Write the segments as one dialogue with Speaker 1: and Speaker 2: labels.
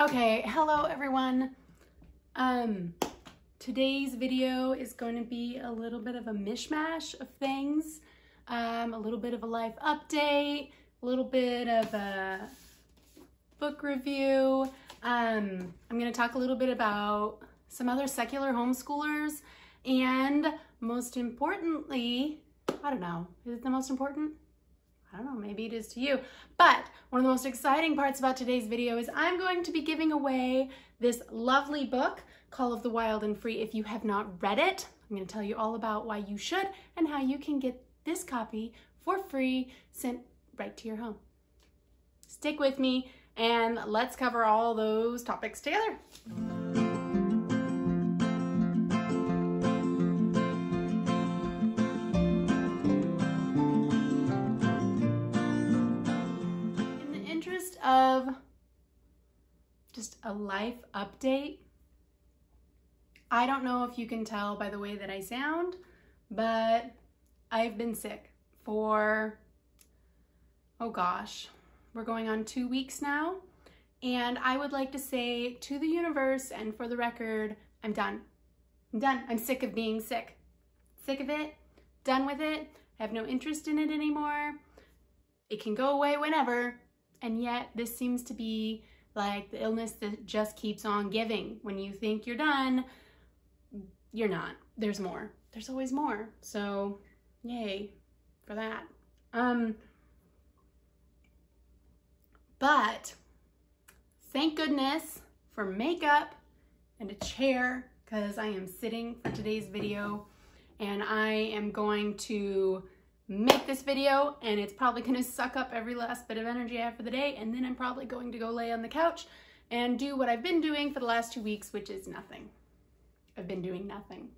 Speaker 1: Okay, hello everyone. Today's video is going to be a little bit of a mishmash of things. A little bit of a life update, a little bit of a book review. I'm going to talk a little bit about some other secular homeschoolers, and most importantly, I don't know, is it the most important? I don't know, maybe it is to you. But one of the most exciting parts about today's video is I'm going to be giving away this lovely book, Call of the Wild and Free. If you have not read it, I'm going to tell you all about why you should and how you can get this copy for free sent right to your home. Stick with me and let's cover all those topics together. Of just a life update. I don't know if you can tell by the way that I sound, but I've been sick for, oh gosh, we're going on 2 weeks now. And I would like to say to the universe and for the record, I'm done. I'm done. I'm sick of being sick. Sick of it. Done with it. I have no interest in it anymore. It can go away whenever. And yet this seems to be like the illness that just keeps on giving. When you think you're done, you're not. There's more. There's always more. So yay for that. But thank goodness for makeup and a chair, because I am sitting for today's video and I am going to make this video, and it's probably going to suck up every last bit of energy I have for the day, and then I'm probably going to go lay on the couch and do what I've been doing for the last 2 weeks, which is nothing. I've been doing nothing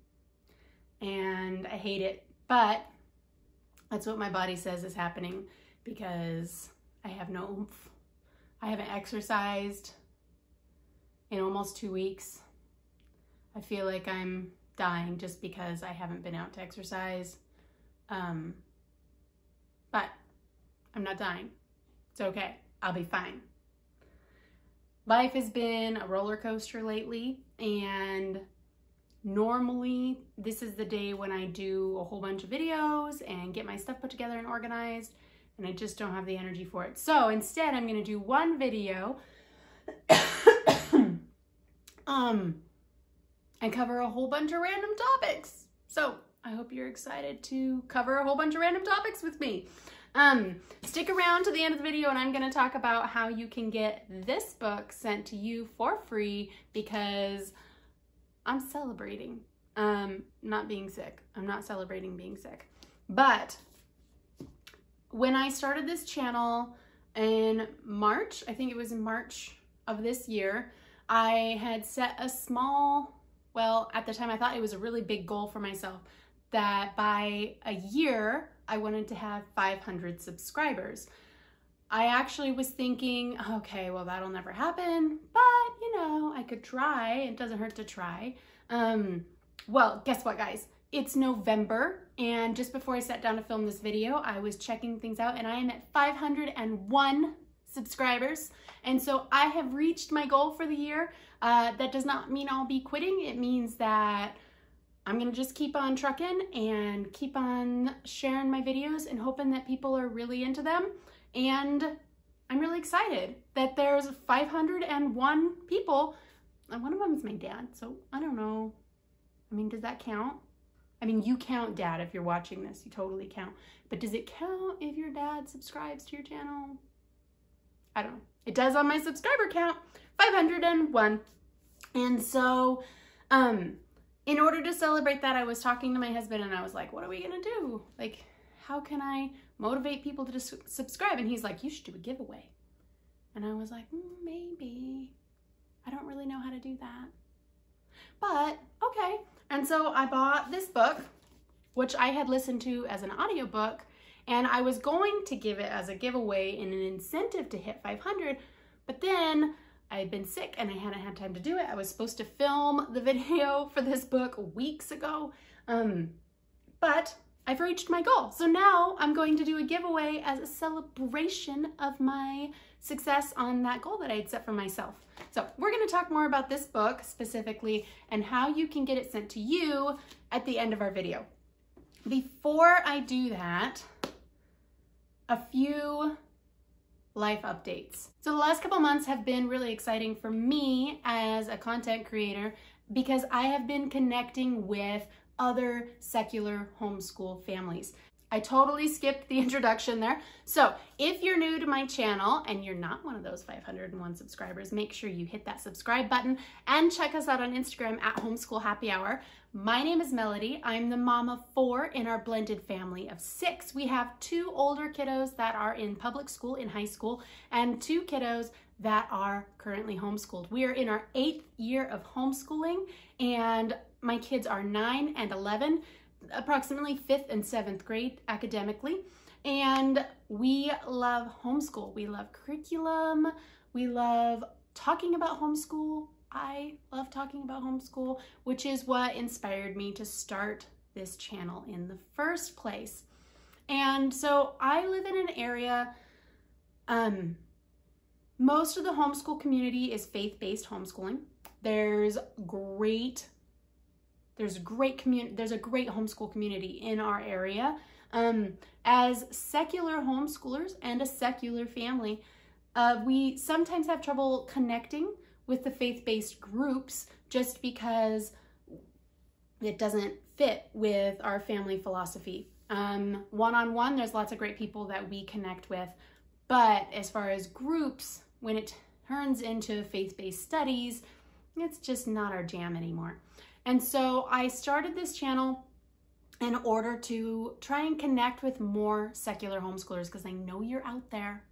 Speaker 1: and I hate it, but that's what my body says is happening because I have no oomph. I haven't exercised in almost 2 weeks. I feel like I'm dying just because I haven't been out to exercise. But I'm not dying. It's okay. I'll be fine. Life has been a roller coaster lately, and normally this is the day when I do a whole bunch of videos and get my stuff put together and organized, and I just don't have the energy for it. So instead I'm going to do one video and cover a whole bunch of random topics. So I hope you're excited to cover a whole bunch of random topics with me. Stick around to the end of the video and I'm going to talk about how you can get this book sent to you for free because I'm celebrating not being sick. I'm not celebrating being sick. But when I started this channel in March, I think it was in March of this year, I had set a small, well, at the time I thought it was a really big goal for myself, that by a year, I wanted to have 500 subscribers. I actually was thinking, okay, well, that'll never happen, but you know, I could try. It doesn't hurt to try. Well, guess what, guys? It's November, and just before I sat down to film this video, I was checking things out, and I am at 501 subscribers. And so I have reached my goal for the year. That does not mean I'll be quitting. It means that I'm gonna just keep on trucking and keep on sharing my videos and hoping that people are really into them. And I'm really excited that there's 501 people, and one of them is my dad, so I don't know. I mean, does that count? I mean, you count, Dad, if you're watching this, you totally count. But does it count if your dad subscribes to your channel? I don't know. It does on my subscriber count, 501. And so, in order to celebrate that, I was talking to my husband and I was like, what are we gonna do? Like, how can I motivate people to subscribe? And he's like, you should do a giveaway. And I was like, maybe. I don't really know how to do that. But, okay. And so I bought this book, which I had listened to as an audiobook, and I was going to give it as a giveaway in an incentive to hit 500, but then I had been sick and I hadn't had time to do it. I was supposed to film the video for this book weeks ago, but I've reached my goal. So now I'm going to do a giveaway as a celebration of my success on that goal that I had set for myself. So we're going to talk more about this book specifically and how you can get it sent to you at the end of our video. Before I do that, a few life updates. So the last couple months have been really exciting for me as a content creator because I have been connecting with other secular homeschool families. I totally skipped the introduction there. So if you're new to my channel and you're not one of those 501 subscribers, make sure you hit that subscribe button and check us out on Instagram at Homeschool Happy Hour. My name is Melody. I'm the mom of 4 in our blended family of 6. We have 2 older kiddos that are in public school in high school and 2 kiddos that are currently homeschooled. We are in our 8th year of homeschooling and my kids are 9 and 11. Approximately 5th and 7th grade academically, and we love homeschool. We love curriculum. We love talking about homeschool. I love talking about homeschool, which is what inspired me to start this channel in the first place. And so I live in an area, most of the homeschool community is faith-based homeschooling. There's a great homeschool community in our area. As secular homeschoolers and a secular family, we sometimes have trouble connecting with the faith-based groups just because it doesn't fit with our family philosophy. One-on-one, there's lots of great people that we connect with, but as far as groups, when it turns into faith-based studies, it's just not our jam anymore. And so I started this channel in order to try and connect with more secular homeschoolers because I know you're out there.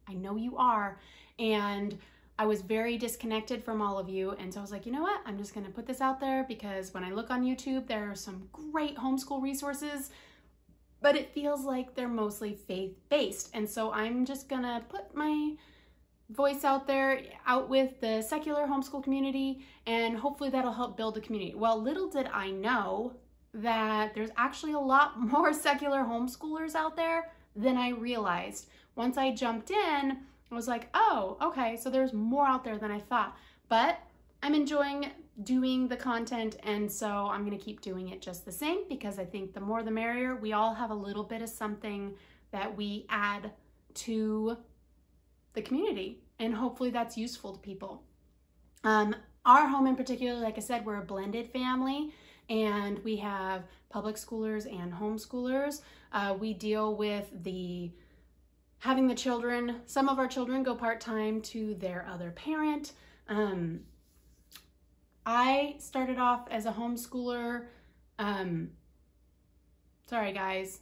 Speaker 1: I know you are. And I was very disconnected from all of you. And so I was like, you know what? I'm just going to put this out there because when I look on YouTube, there are some great homeschool resources, but it feels like they're mostly faith-based. And so I'm just going to put my voice out there, out with the secular homeschool community, and hopefully that'll help build a community. Well, little did I know that there's actually a lot more secular homeschoolers out there than I realized. Once I jumped in, I was like, oh, okay, so there's more out there than I thought. But I'm enjoying doing the content, and so I'm gonna keep doing it just the same because I think the more the merrier. We all have a little bit of something that we add to the community, and hopefully that's useful to people. Our home in particular, like I said, we're a blended family and we have public schoolers and homeschoolers. We deal with having the children, some of our children go part-time to their other parent. I started off as a homeschooler. Sorry guys,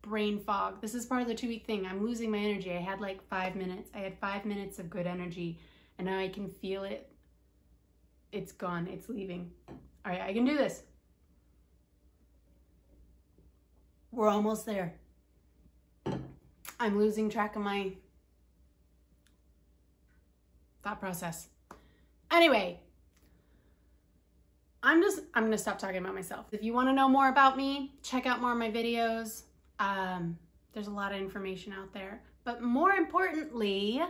Speaker 1: brain fog. This is part of the 2-week thing. I'm losing my energy. I had like 5 minutes. I had 5 minutes of good energy and now I can feel it. It's gone. It's leaving. All right, I can do this. We're almost there. I'm losing track of my thought process. Anyway, I'm gonna stop talking about myself. If you want to know more about me, check out more of my videos. There's a lot of information out there, but more importantly,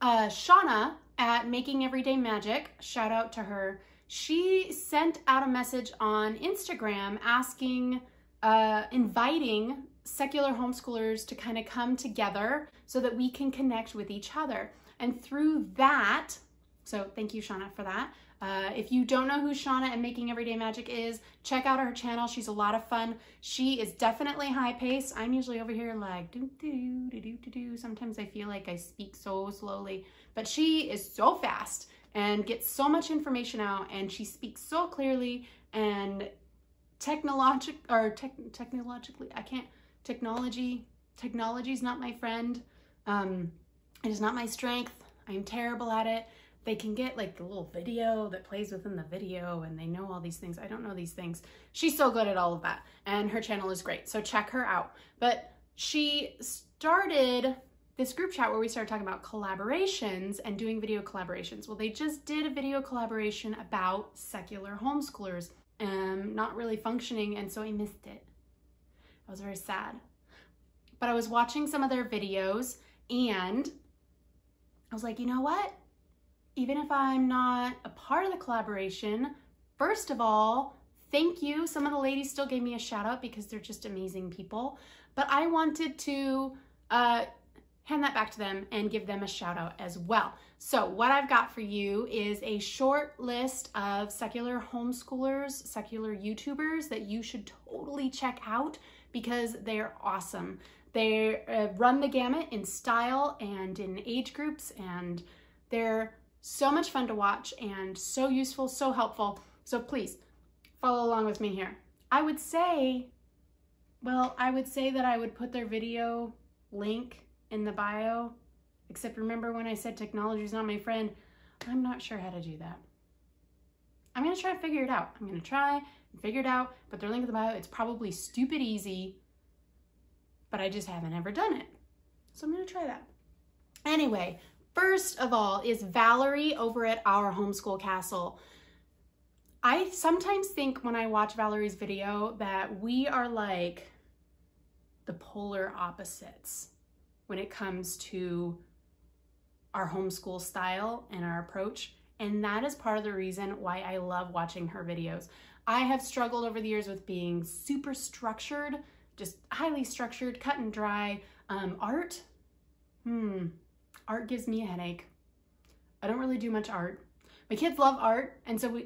Speaker 1: Shauna at Making Everyday Magic, shout out to her. She sent out a message on Instagram asking, inviting secular homeschoolers to kind of come together so that we can connect with each other. And through that, so thank you, Shauna, for that. If you don't know who Shauna at Making Everyday Magic is, check out her channel. She's a lot of fun. She is definitely high-paced. I'm usually over here like do. Sometimes I feel like I speak so slowly, but she is so fast and gets so much information out, and she speaks so clearly and technologically, technology's not my friend. It is not my strength. I'm terrible at it. They can get like a little video that plays within the video and they know all these things. I don't know these things. She's so good at all of that and her channel is great. So check her out. But she started this group chat where we started talking about collaborations and doing video collaborations. Well, they just did a video collaboration about secular homeschoolers not really functioning, and so I missed it. I was very sad. But I was watching some of their videos And I was like, you know what? Even if I'm not a part of the collaboration, first of all, thank you. Some of the ladies still gave me a shout out because they're just amazing people. But I wanted to hand that back to them and give them a shout out as well. So what I've got for you is a short list of secular homeschoolers, secular YouTubers that you should totally check out because they're awesome. They run the gamut in style and in age groups, and they're so much fun to watch and so useful, so helpful. So please follow along with me here. I would say that I would put their video link in the bio, except remember when I said technology is not my friend, I'm not sure how to do that. I'm gonna try to figure it out. I'm gonna try and figure it out, but their link in the bio, it's probably stupid easy, but I just haven't ever done it. So I'm gonna try that. Anyway, first of all is Valerie over at Our Homeschool Castle. I sometimes think when I watch Valerie's video that we are like the polar opposites when it comes to our homeschool style and our approach. And that is part of the reason why I love watching her videos. I have struggled over the years with being super structured, just highly structured, cut and dry. Art gives me a headache. I don't really do much art. My kids love art, and so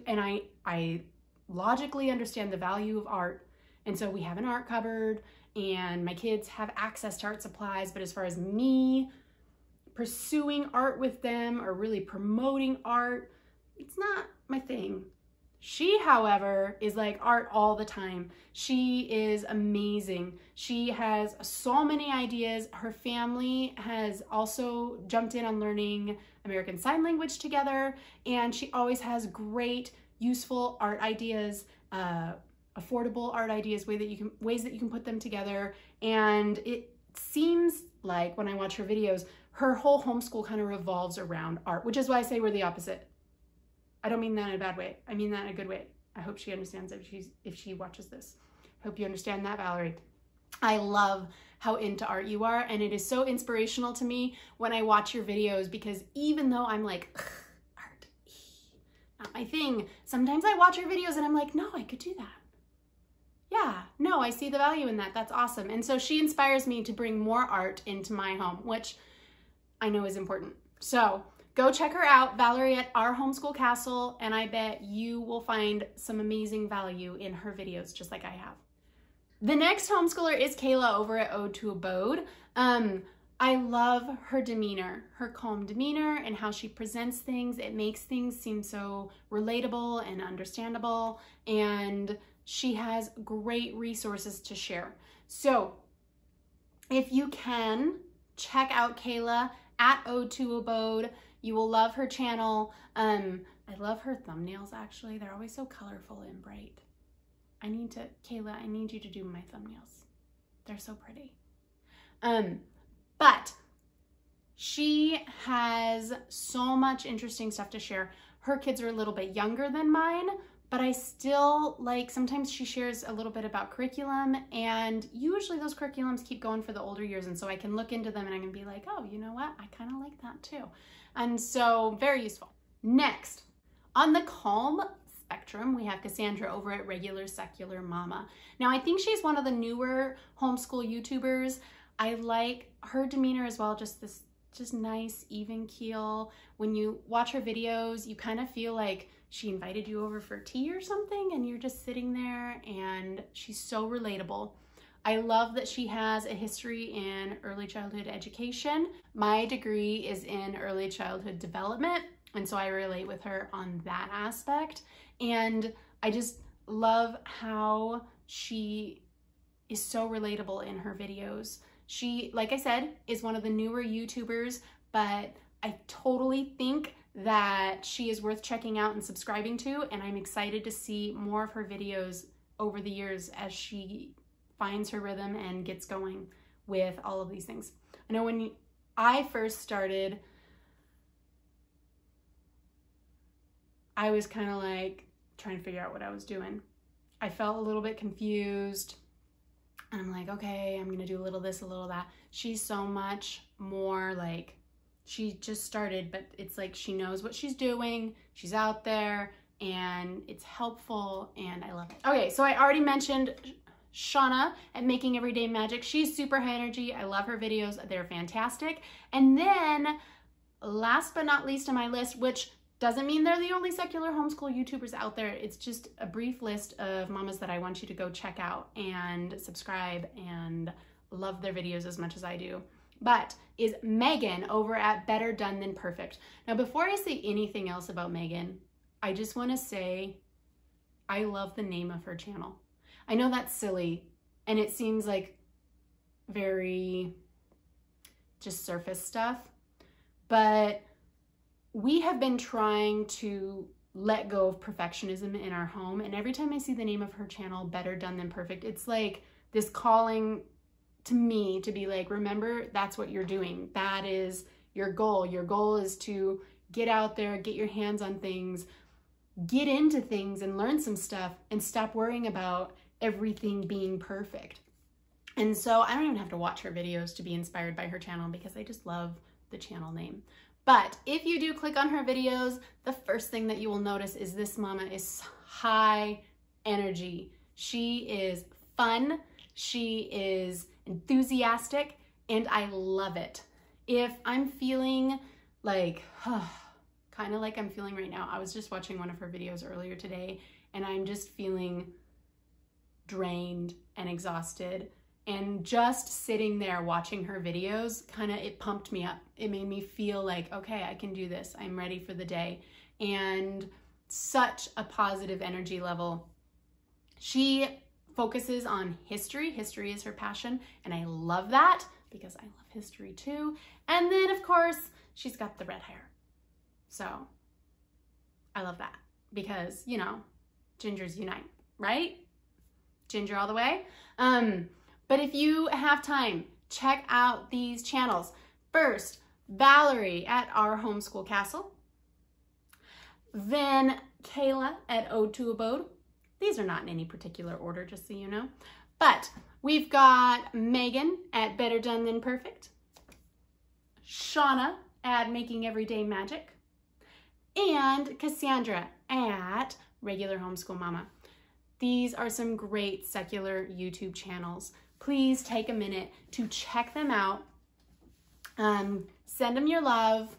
Speaker 1: I logically understand the value of art. And so we have an art cupboard, and my kids have access to art supplies, but as far as me pursuing art with them or really promoting art, it's not my thing. She, however, is like art all the time. She is amazing. She has so many ideas. Her family has also jumped in on learning American Sign Language together, and she always has great, useful art ideas, affordable art ideas, ways that you can put them together. And it seems like when I watch her videos, her whole homeschool kind of revolves around art, which is why I say we're the opposite. I don't mean that in a bad way. I mean that in a good way. I hope she understands if she watches this. I hope you understand that, Valerie. I love how into art you are, and it is so inspirational to me when I watch your videos, because even though I'm like, art, not my thing, sometimes I watch your videos and I'm like, no, I could do that. Yeah, no, I see the value in that. That's awesome. And so she inspires me to bring more art into my home, which I know is important. So go check her out, Valerie at Our Homeschool Castle, and I bet you will find some amazing value in her videos, just like I have. The next homeschooler is Kayla over at Ode to Abode. I love her demeanor, her calm demeanor, and how she presents things. It makes things seem so relatable and understandable, and she has great resources to share. So if you can, check out Kayla at Ode to Abode. You will love her channel. I love her thumbnails, actually. They're always so colorful and bright. Kayla, I need you to do my thumbnails. They're so pretty. But she has so much interesting stuff to share. Her kids are a little bit younger than mine, but I still like, sometimes she shares a little bit about curriculum, and usually those curriculums keep going for the older years. And so I can look into them and I can be like, oh, you know what? I kind of like that too. And so very useful. Next, on the calm spectrum, we have Cassandra over at Regular Secular Mama. Now, I think she's one of the newer homeschool YouTubers. I like her demeanor as well, just nice, even keel. When you watch her videos, you kind of feel like she invited you over for tea or something, and you're just sitting there, and she's so relatable. I love that she has a history in early childhood education. My degree is in early childhood development, and so I relate with her on that aspect. And I just love how she is so relatable in her videos. She, like I said, is one of the newer YouTubers, but I totally think that she is worth checking out and subscribing to, and I'm excited to see more of her videos over the years as she finds her rhythm and gets going with all of these things. I know when I first started, I was kind of like trying to figure out what I was doing. I felt a little bit confused. And I'm like, okay, I'm gonna do a little this, a little that. She's so much more like, she just started, but it's like she knows what she's doing. She's out there and it's helpful and I love it. Okay, so I already mentioned Shauna at Making Everyday Magic. She's super high energy. I love her videos. They're fantastic. And then last but not least on my list, which doesn't mean they're the only secular homeschool YouTubers out there. It's just a brief list of mamas that I want you to go check out and subscribe and love their videos as much as I do. But is Megan over at Better Done Than Perfect. Now, before I say anything else about Megan, I just want to say I love the name of her channel. I know that's silly and it seems like very just surface stuff, but we have been trying to let go of perfectionism in our home. And every time I see the name of her channel, Better Done Than Perfect, it's like this calling to me to be like, remember, that's what you're doing. That is your goal. Your goal is to get out there, get your hands on things, get into things and learn some stuff and stop worrying about everything being perfect. And so I don't even have to watch her videos to be inspired by her channel because I just love the channel name. But if you do click on her videos, the first thing that you will notice is this mama is high energy. She is fun. She is enthusiastic and I love it. If I'm feeling like, kind of like I'm feeling right now, I was just watching one of her videos earlier today and I'm just feeling drained and exhausted. And just sitting there watching her videos, it pumped me up. It made me feel like, okay, I can do this. I'm ready for the day. And such a positive energy level. She focuses on history. History is her passion. And I love that because I love history too. And then of course, she's got the red hair. So I love that because, you know, gingers unite, right? Ginger all the way. But if you have time, check out these channels. First, Valerie at Our Homeschool Castle. Then Kayla at Ode to Abode. These are not in any particular order, just so you know. But we've got Megan at Better Done Than Perfect. Shauna at Making Everyday Magic. And Cassandra at Regular Homeschool Mama. These are some great secular YouTube channels. Please take a minute to check them out. Send them your love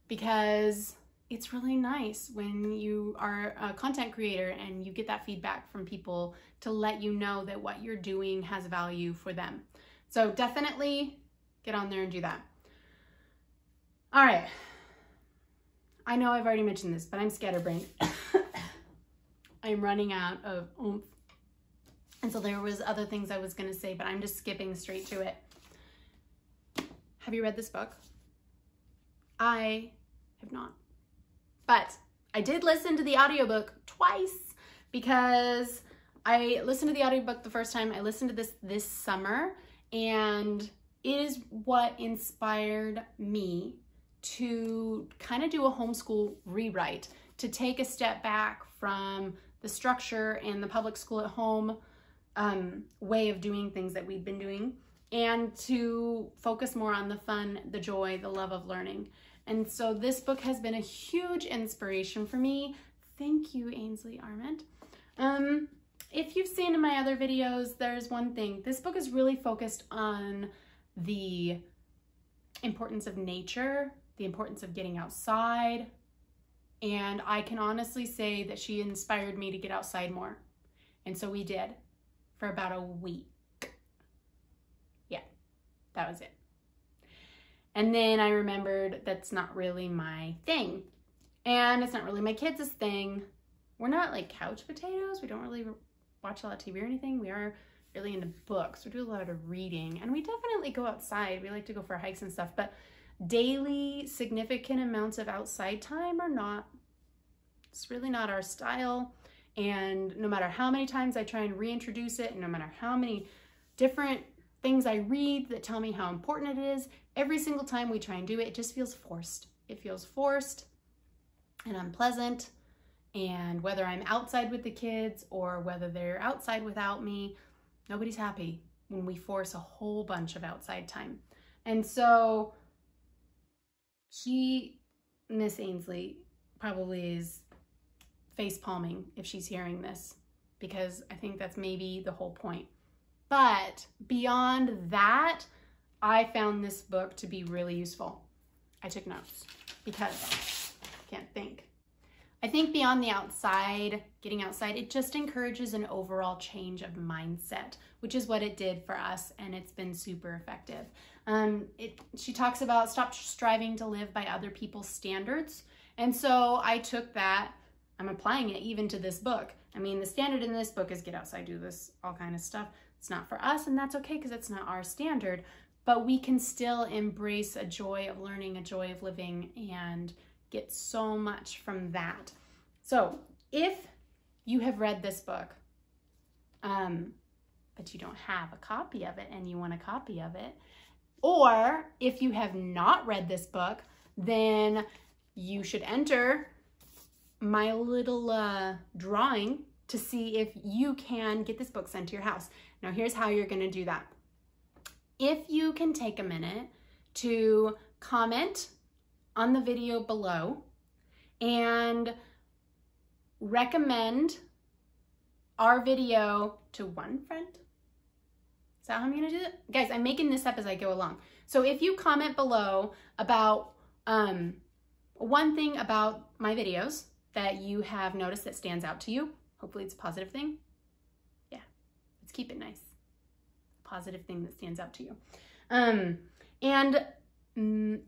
Speaker 1: because it's really nice when you are a content creator and you get that feedback from people to let you know that what you're doing has value for them. So definitely get on there and do that. All right. I know I've already mentioned this, but I'm scatterbrained. I'm running out of oomph. And so there was other things I was gonna say, but I'm just skipping straight to it. Have you read this book? I have not. But I did listen to the audiobook twice because I listened to the audiobook the first time. I listened to this summer, and it is what inspired me to kind of do a homeschool rewrite, to take a step back from the structure and the public school at home way of doing things that we've been doing, and to focus more on the fun, the joy, the love of learning. And so this book has been a huge inspiration for me. Thank you, Ainsley Arment. If you've seen in my other videos, there's one thing. This book is really focused on the importance of nature, the importance of getting outside. And I can honestly say that she inspired me to get outside more. And so we did for about a week. Yeah, that was it. And then I remembered that's not really my thing. And it's not really my kids' thing. We're not like couch potatoes. We don't really watch a lot of TV or anything. We are really into books. We do a lot of reading. And we definitely go outside. We like to go for hikes and stuff. But daily significant amounts of outside time are not, it's really not our style. And no matter how many times I try and reintroduce it, and no matter how many different things I read that tell me how important it is, every single time we try and do it, it just feels forced. It feels forced and unpleasant. And whether I'm outside with the kids or whether they're outside without me, nobody's happy. when we force a whole bunch of outside time. And so Miss Ainsley probably is face palming if she's hearing this, because I think that's maybe the whole point. But beyond that, I found this book to be really useful. I took notes because I can't think. I think beyond the outside, getting outside, it just encourages an overall change of mindset, which is what it did for us, and it's been super effective. She talks about stop striving to live by other people's standards. And so I took that, I'm applying it even to this book. I mean, the standard in this book is get outside, do this, all kind of stuff. It's not for us, and that's okay because it's not our standard, but we can still embrace a joy of learning, a joy of living, and get so much from that. So if you have read this book, but you don't have a copy of it and you want a copy of it, or if you have not read this book, then you should enter my little drawing to see if you can get this book sent to your house. Now here's how you're gonna do that. If you can take a minute to comment on the video below and recommend our video to one friend. Is that how I'm gonna do it? Guys, I'm making this up as I go along. So if you comment below about one thing about my videos that you have noticed that stands out to you, hopefully it's a positive thing. Yeah, let's keep it nice. Positive thing that stands out to you.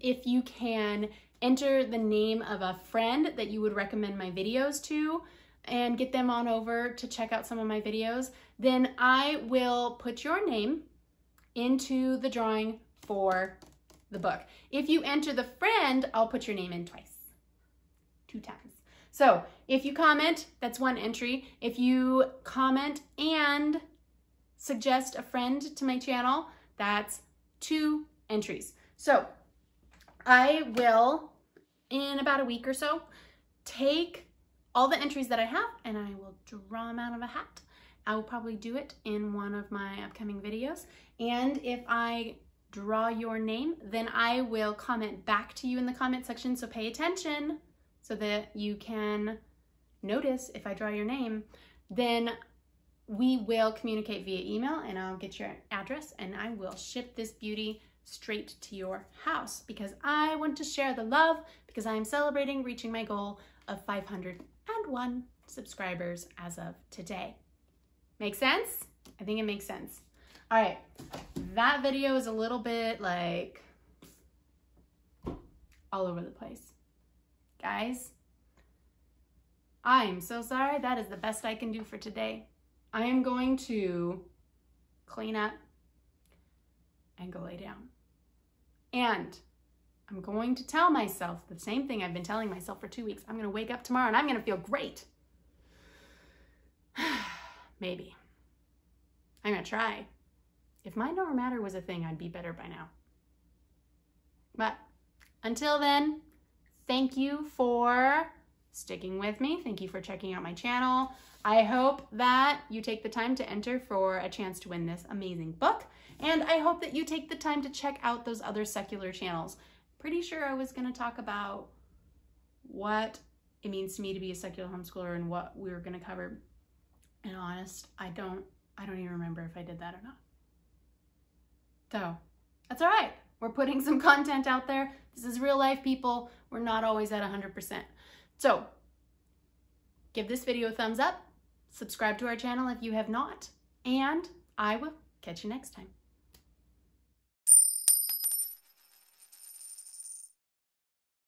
Speaker 1: If you can enter the name of a friend that you would recommend my videos to and get them on over to check out some of my videos, then I will put your name into the drawing for the book. If you enter the friend, I'll put your name in twice, 2 times. So if you comment, that's 1 entry. If you comment and suggest a friend to my channel, that's 2 entries. So I will, in about a week or so, take all the entries that I have and I will draw them out of a hat. I will probably do it in one of my upcoming videos. And if I draw your name, then I will comment back to you in the comment section. So pay attention so that you can notice if I draw your name. Then we will communicate via email and I'll get your address and I will ship this beauty straight to your house because I want to share the love, because I am celebrating reaching my goal of 501 subscribers as of today. Make sense? I think it makes sense. All right, that video is a little bit like all over the place. Guys, I'm so sorry. That is the best I can do for today. I am going to clean up and go lay down. And I'm going to tell myself the same thing I've been telling myself for 2 weeks. I'm going to wake up tomorrow and I'm going to feel great. Maybe. I'm going to try. If mind over matter was a thing, I'd be better by now. But until then, thank you for sticking with me. Thank you for checking out my channel. I hope that you take the time to enter for a chance to win this amazing book. And I hope that you take the time to check out those other secular channels. Pretty sure I was going to talk about what it means to me to be a secular homeschooler and what we were going to cover. And honest, I don't even remember if I did that or not. So that's all right. We're putting some content out there. This is real life, people. We're not always at 100%. So give this video a thumbs up. Subscribe to our channel if you have not. And I will catch you next time.